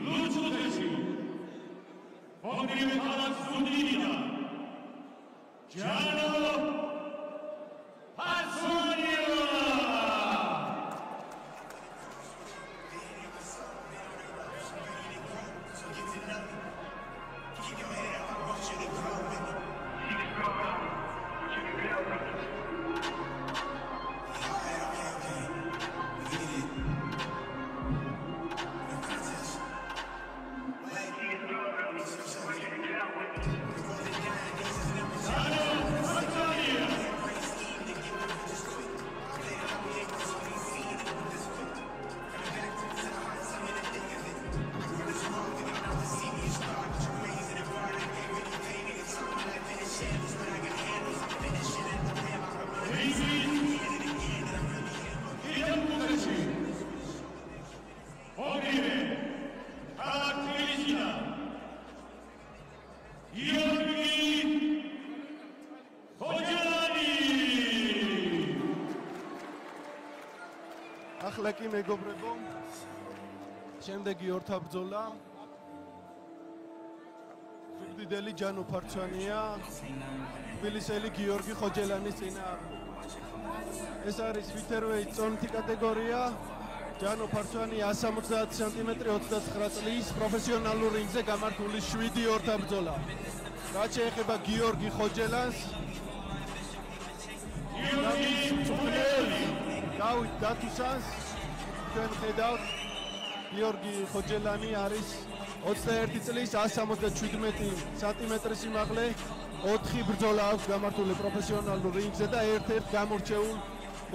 ლუჩუთეში მოგრივე ქალაქ ზუგდიდიდან ჯანო ფასონია ახლა კი მეგობრებო, შემდეგი ორთაბრძოლა ზუგდიდელი ჯანო ფარცვანია თბილისელი გიორგი ხოჯელანის წინააღმდეგ. ეს არის featherweight წონითი კატეგორია. ჯანო ფარცვანი 170 სანტიმეტრი 29 წლის პროფესიონალურ რინგზე გამართული 7 ორთაბრძოლა. რაც შეეხება გიორგი ხოჯელანს, დავით დათუსანს თქვენ ხედავთ, გიორგი ხოჯელანი არის 21 წლის 177 სანტიმეტრის სიმაღლე, 4 ბრძოლა აქვს გამართული პროფესიონალურ რინგზე და ერთ-ერთ გამორჩეულ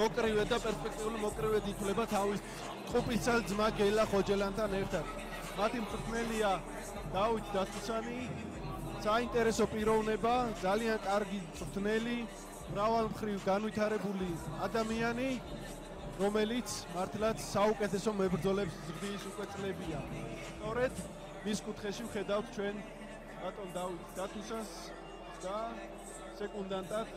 მოკრივე და პერსპექტიული მოკრივედ ითვლება თავის ყუპისცალ ძმა გელა ხოჯელანთან ერთად. მათი მწვრთნელია დავით დათუსანი, საინტერესო პიროვნება, ძალიან კარგი მწვრთნელი, მრავალმხრივ განვითარებული ადამიანი, რომელიც მართლაც საუკეთესო მებრძოლებს ზრდის უკვე წლებია. სწორედ მის კუთხეში ვხედავთ ჩვენ ბატონ დავით დათუსანს და სეკუნდანტად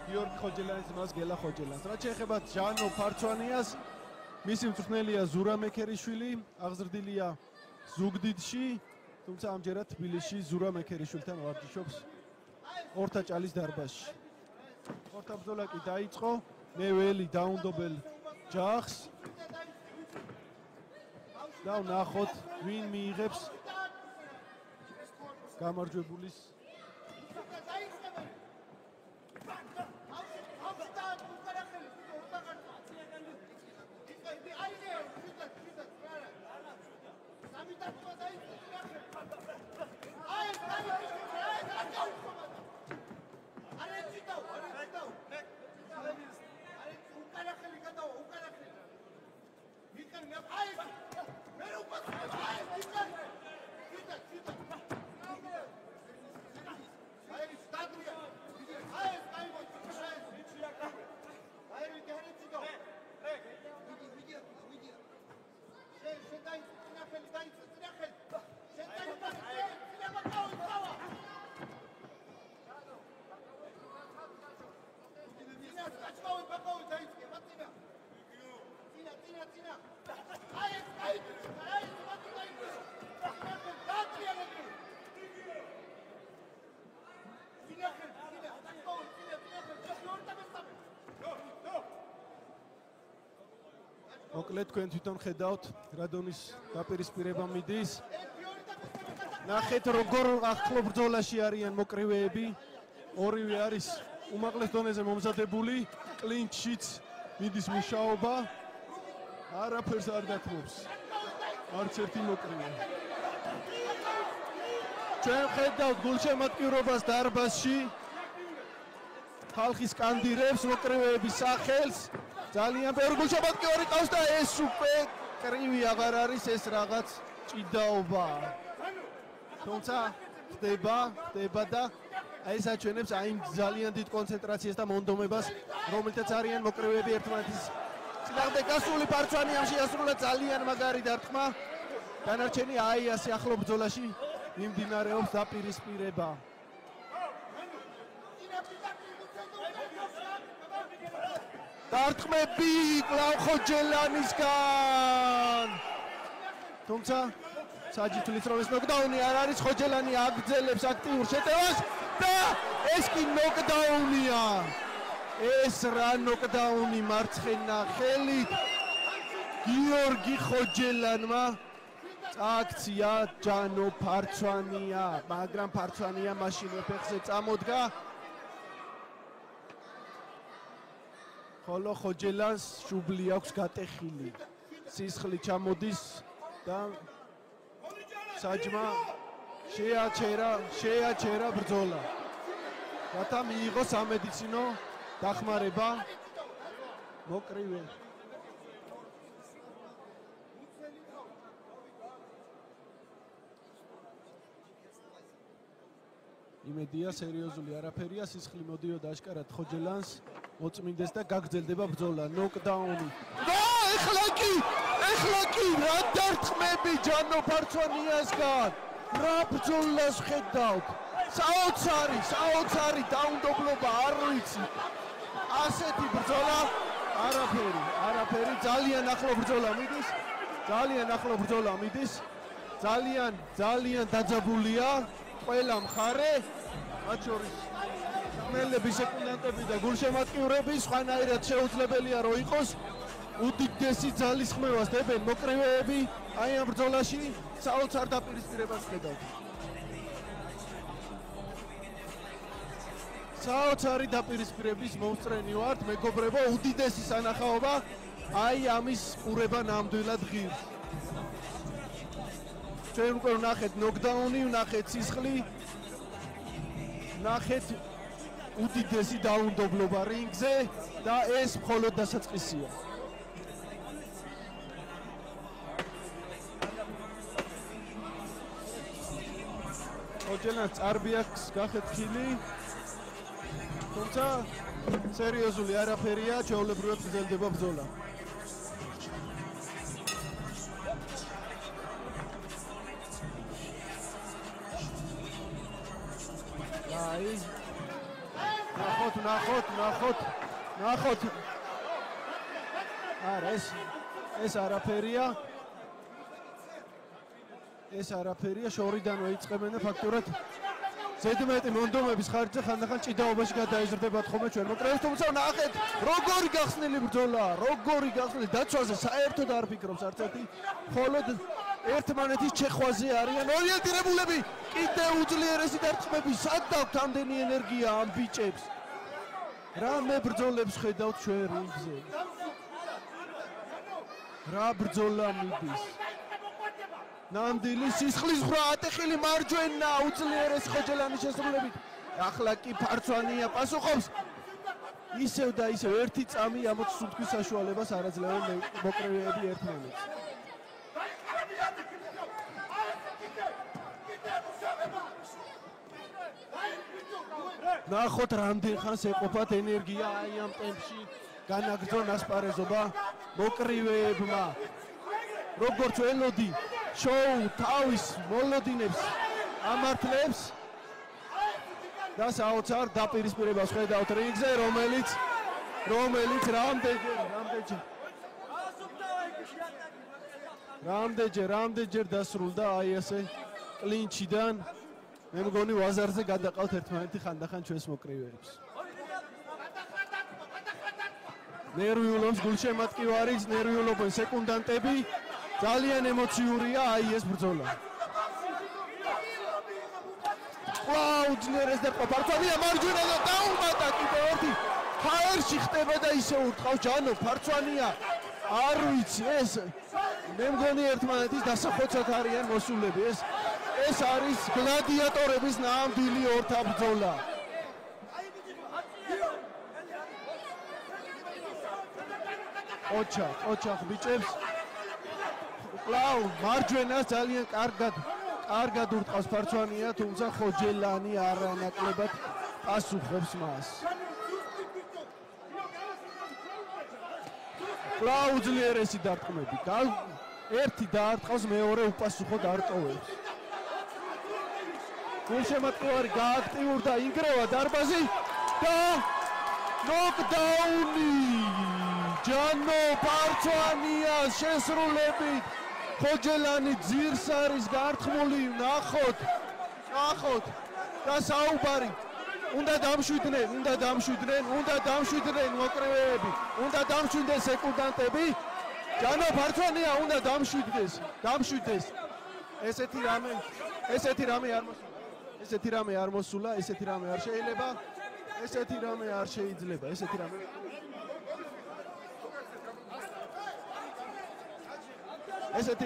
გიორგი ხოჯელანის ძმას გელა ხოჯელანს. რაც შეეხება ჯანო ფარცვანიას, მისი მწვრთნელია ზურა მექერიშვილი, აღზრდილია ზუგდიდში, თუმცა ამჯერად თბილისში ზურა მექერიშვილთან ვარჯიშობს ორთაჭალის დარბაზში. ორთაბრძოლა კი დაიწყო, მე ველი დაუნდობელ ჯახს და ვნახოთ ვინ მიიღებს გამარჯვებულის მოკლედ თქვენ თვითონ ხედავთ რა დონის დაპირისპირება მიდის. ნახეთ როგორ ახლო ბრძოლაში არიან მოკრივეები. ორივე არის უმაღლეს დონეზე მომზადებული, კლინჩშიც მიდის მუშაობა. არაფერს არ დათმობს. არც ერთი მოკრივე. ჩვენ ხედავთ გულშემატკივრობას დარბაზში. ხალხი სკანდირებს მოკრივეების სახელს. ძალიან ბევრი გულშემატკივარი ყავს და ეს უკვე კრივი აღარ არის, ეს რაღაც ჭიდაობა. თუმცა ხდება და ეს აჩვენებს აი ძალიან დიდ კონცენტრაციას და მონდომებას, რომელთაც არიან მოკრივეები ერთმანეთის წინააღმდეგ გასული ფარცვანი ამ შეასრულა ძალიან მაგარი დარტყმა. დანარჩენი აი ასე ახლო ბრძოლაში მიმდინარეობს დაპირისპირება. დარტყმები კლავ ხოჯელანისგან. თუმცა საჯითulis რომ ეს ნოკდაუნი არ არის, ხოჯელანი აგრძელებს აქტიურ შეტევას და ეს კი ნოკდაუნია. ეს რა ნოკდაუნი მარცხენა ხელით გიორგი ხოჯელანმა წააქცია ჯანო ფარცვანია, მაგრამ ფარცვანია მაშინვე ფეხზე წამოდგა. ხოლო ხოჯელანს შუბლი აქვს გატეხილი. სისხლი ჩამოდის და საჯმა შეაჩერა ბრძოლა. რათა მიიღოს სამედიცინო დახმარება. მოკრივე. იმედია სერიოზული არაფერია, სისხლი მოდიოდა აშკარად ხოჯელანს მოწმინდეს და გაგრძელდება ბრძოლა. ნოკდაუნი. და ეხლა კი რა დარტყმები ჯანო ფარცვანიასგან. რა ბრძოლას ხედავთ? საოცარი დაუნდობლობა არ ვიცი. ასეთი ბრძოლა არაფერი ძალიან ახლო ბრძოლა მიდის. ძალიან დაძაბულია ყველა მხარე, მათ შორის ხმელების სეკუნდანტები და გულშემატკივრები სხვანაირად შეუძლებელია რომ იყოს უდიდესი ძალის ხმევას დებენ მოკრივეები აი ამ ბრძოლაში საოცარ დაპირისპირებას ხედავთ. საოცარი დაპირისპირების მომსწრენი ვართ, მეგობრებო, უდიდესი სანახაობა აი ამის ყურება ნამდვილად ღირს. ჩვენ უკვე ვნახეთ ნოკდაუნი, ვნახეთ სისხლი, ვნახეთ უდიდესი დაუნდობლობა რინგზე და ეს მხოლოდ დასაწყისია. ხოჯელანს წარბი აქვს გახეთქილი, თუმცა სერიოზული არაფერია, ჩვეულებრივად გრძელდება ბრძოლა. აი ნახოთ არა ეს არაფერია შორიდანვე იწყებენ და ფაქტურად ზედმეტი მონდომების ხარჯზე ხანდახან ჭიდაობაში გადაიზრდებათ ხოლმე ჩვენ მოკრეებს, თუმცა ნახეთ როგორი გახსნილი ბრძოლა, დაცვაზე საერთოდ არ ფიქრობს არც ერთი, მხოლოდ ერთმანეთის ჩეხვაზე არიან ორიენტირებულები. კიდე უძლიერესი დარტყმები, სად დაგვთ ამდენი ენერგია ამ ბიჭებს? რა მე ბრძოლებს ხედავთ ჩვენ რინგზე? რა ბრძოლა მიდის? ნამდვილი სისხლის ხრა ატეხილი მარჯვენა უძლიერეს ხოჯელანის შესრულებით. ახლა კი ფარცვანია პასუხობს. ისევ და ისევ ერთი წამი ამოც სუნთქვის საშუალებას არაძლევენ მოკრივეები ერთმანეთს. ნახოთ რამდენ ხანს ეყოფათ ენერგია აი ამ ტემპში განაგრძონ ასპარეზობა მოკრივეებმა. როგორც ელოდი შოუ თავის მოლოდინებს ამართლებს და საოცარ დაპირისპირებას ხედავთ რინგზე, რომელიც რამდენჯერ დასრულდა აი ესე კლინჩიდან. მე მგონი ვაზარზე გადაყავთ ერთმანეთი ხანდახან ჩვენს მოკრივეებს. ნერვიულობს გულშემატკივარის, ნერვიულობენ სეკუნდანტები. ძალიან ემოციურია აი ეს ბრძოლა. უძლიერეს და ფარცვანია მარჯვენა და დაუმატა კიდევ ერთი. ჰაერში ხდება და ისე ურტყავს ჯანო ფარცვანია. არ ვიცი ეს მე მგონი ერთმანეთის დასახოცად არიან მოსულები. ეს არის გლადიატორების ნამდვილი ორთაბრძოლა. ოჩახ ბიჭებს კлау მარჯვენას ძალიან კარგად ურტყავს ფარცვანია, თუმცა ხოჯელანი არანაკლებად პასუხობს მას. კлау უძლიერესი დარტყმები. ერთი დაარტყავს, მეორე უპასუხოდ არ ტოვებს. გულშემატკივარი გააქტიურდა, ინგრევა დარბაზი და ნოკდაუნი. ჯანო ფარცვანიას შესრულებით ხოჯელანი ძირს არის გართხმული, ნახოთ და საუბარი. უნდა დამშვიდნენ მოკრევეები, უნდა დამშვიდნენ სეკუნდანტები. ჯანო ფარცვანია უნდა დამშვიდეს. ესეთი რამე არ მოსულა, ესეთი რამე არ შეიძლება, ესეთი რამე არ შეიძლება, ესეთი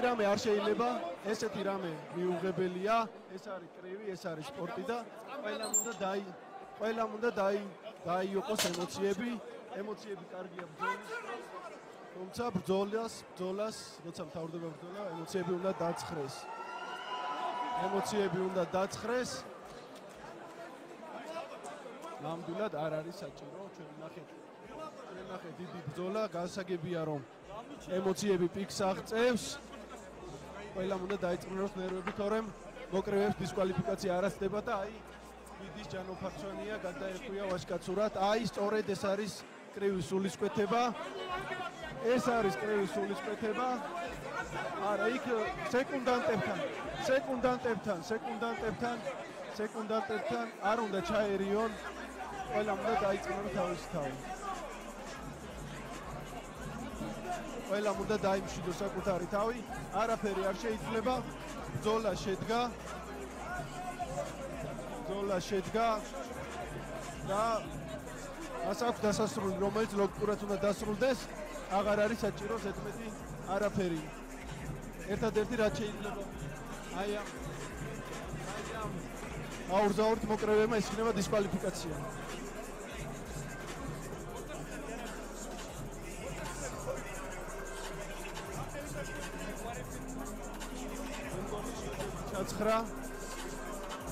რამე არ შეიძლება, ესეთი რამე მიუღებელია, ეს არის კრივი, ეს არის სპორტი და ყველამ უნდა დაიოყოს ემოციები კარგია ბრძოლის, თუმცა ბრძოლას, როცა მთავრდება ბრძოლა, ემოციები უნდა დაცხრეს. ნამდვილად არ არის საჭირო, ჩვენ ნახეთ დიდი ბრძოლა, განსაგებია რომ ემოციები პიკს აღწევს. ყველამ უნდა დაიწყნოს ნერვები, თორემ მოკრევებს დისკვალიფიკაცია არ ასდება და ვიდის ჯანო ფარცვანია გადაეხვია ვაჟკაცურად. სწორედ ეს არის კრივის სულისკვეთება. არა, იქ სეკუნდანტებთან არ უნდა ჩაერიონ. ყველამ უნდა დაიწყნოს თავისი თავი. ყველამ უნდა დაიმშვიდოს საკუთარი თავი. არაფერი არ შეიძლება. ბრძოლა შედგა და მას აქვს დასასრული, რომელიც ლოგიკურად უნდა დასრულდეს. აღარ არის საჭირო ზედმეტი არაფერი. ერთადერთი რაც შეიძლება ამ აურზაურთ მოკრევებმა ის იქნება დისკვალიფიკაცია.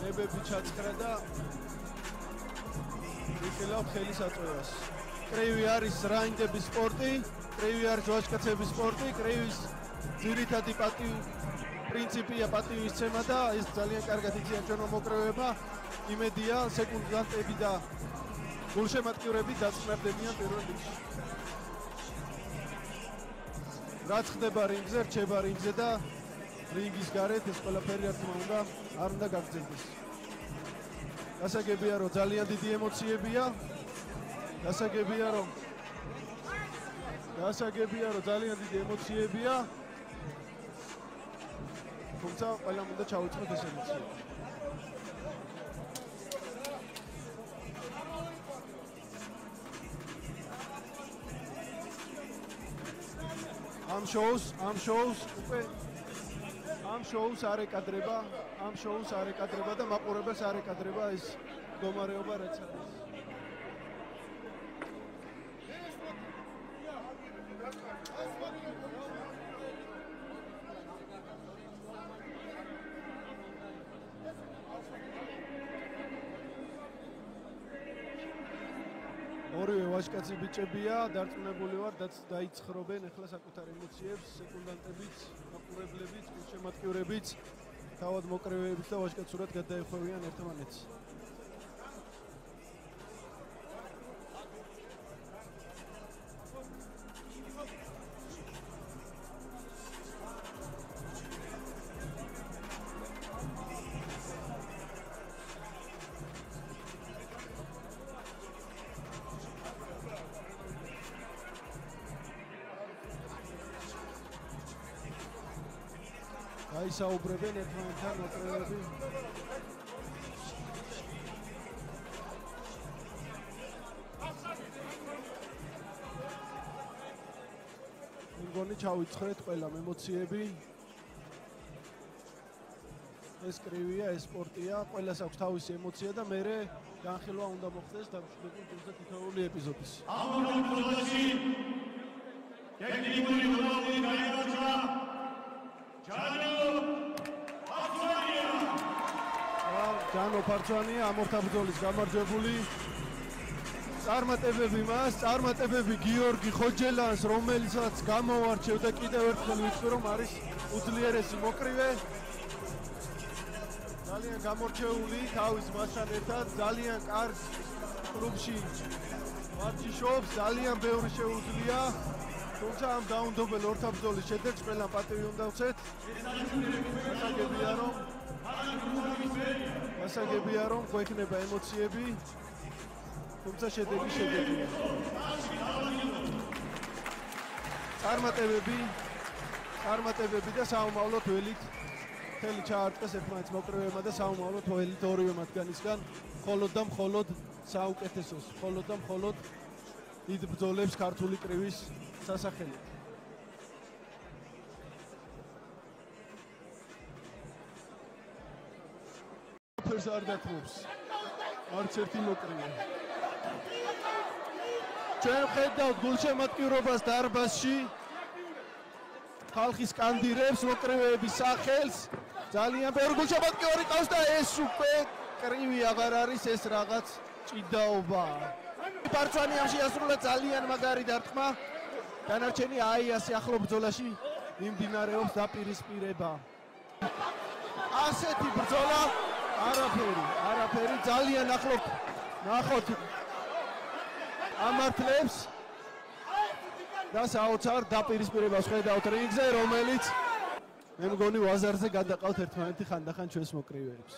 ნებები ჩაცხრა და იხილავთ ხელის აწვევას. კრივი არის რაინდების სპორტი, კრივი არის ვაჟკაცების სპორტი, კრივის ძირითადი პრინციპია პატივისცემა და ეს ძალიან კარგად იციან ჩვენო მოკრევებმა. იმედია სეკუნდანტები და გულშემატკივრები დაწყნარდებიან პირველ რიგში. რაც ხდება რინგზე, რჩება რინგზე და რინგის გარეთ ეს ყველაფერი რა თქმა უნდა არ უნდა გაგრძელდეს. გასაგებია რომ ძალიან დიდი ემოციებია. გასაგებია რომ ძალიან დიდი ემოციებია. თუმცა ყველამ უნდა ჩავიწყოთ ეს ემოციები. ამ შოუს არ ეკადრება და მაყურებელს არ ეკადრება ეს მდგომარეობა რაც არის. ორივე ვაჟკაცი ბიჭებია, დარწმუნებული ვარ, დაიცხრობენ ახლა საკუთარ ემოციებს, სეკუნდანტებიც, მაყურებლებიც, გულშემატკივრებიც, თავად მოკრევეებიც და ვაჟკაცურად გადაეხვევიან ერთმანეთს. საუბრებენ ერთმანეთთან მოკრევები. მგონი ჩავიცხრეთ ყველამ ემოციები. ეს კრივია, ეს სპორტია, ყველას აქვს თავისი ემოცია და მერე განხილვა უნდა მოხდეს დამშვიდობელ გუნდზე თითოეული ეპიზოდის. ამ ბრძოლაში ტექნიკური მოვლენები გაიმარჯვა ჯანო ფარცვანია ამორთა ბრძოლის გამარჯვებული. წარმატებები გიორგი ხოჯელანს, რომელიცაც გამოვარჩევ და კიდევ ერთხელ ვიტყვი რომ არის უძლიერესი მოკრივე. ძალიან გამორჩეული თავის მასთან ერთად, ძალიან კარგ კლუბში ვარჯიშობს, ძალიან ბევრი შეუძლია თუმცა ამ დაუნდობელ ორთაბრძოლის შედეგს ყველამ პატივი უნდა ვცეთ. გასაგებია რომ გვექნება ემოციები, თუმცა შედეგი შედეგია. წარმატებები და საომავლო თველით მთელი ჩაარტყეს ერთმანეთს მოკრივეებმა და საომავლო თველით ორივე მათგანისგან მხოლოდ და მხოლოდ საუკეთესოს, მხოლოდ და მხოლოდ დიდ ბრძოლებს ქართული კრივის სასახელით. ფერს არ დათმობს არც ერთი მოკრივე. ჩვენ ხედავთ გულშემატკივრობას დარბაზში, ხალხი სკანდირებს მოკრივეების სახელს, ძალიან ბევრი გულშემატკივარი ყავს და ეს უკვე კრივი აღარ არის, ეს რაღაც ჭიდაობაა. პარცვანი ამ შეასრულა ძალიან მაგარი დარტყმა. დანარჩენი ასე ახლო ბრძოლაში მიმდინარეობს დაპირისპირება. ასეთი ბრძოლა არაფერი ძალიან ახლო ნახოთ ამართლებს და საოცარ დაპირისპირებას ხედავთ რინგზე, რომელიც მე მგონი ვაზარზე გადაყავთ ერთმანეთი ხანდახან ჩვენს მოკრივეებს.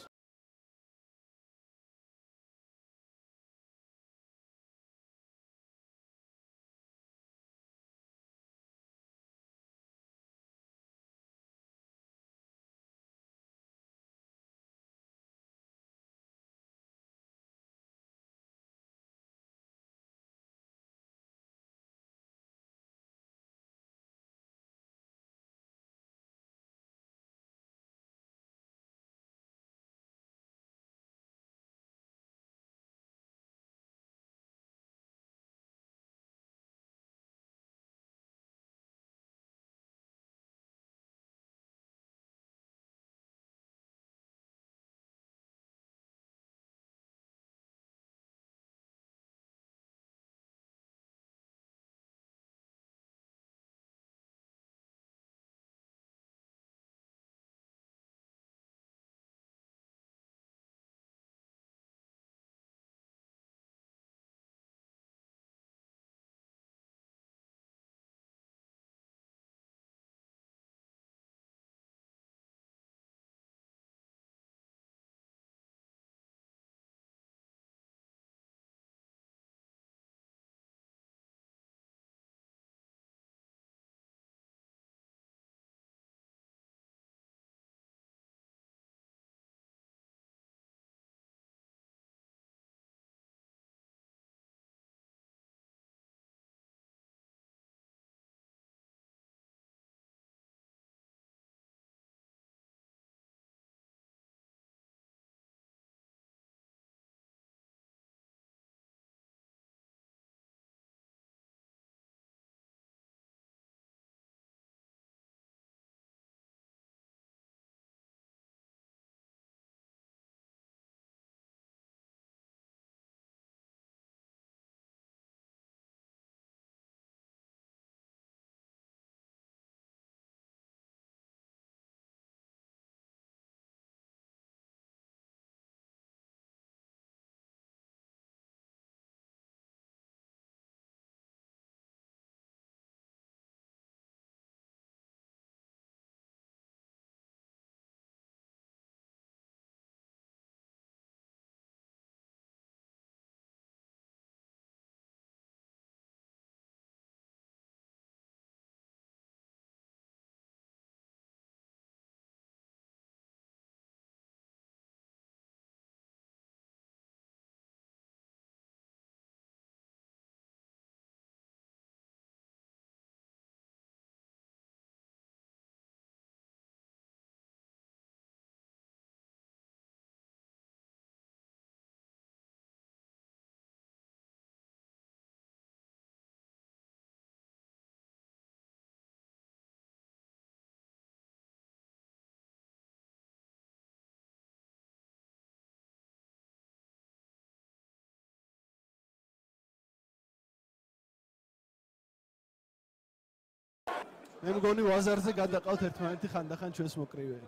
მე მგონი ვაზარზე გადაყავთ ერთმანეთი ხანდახან ჩვენს მოკრივეებს.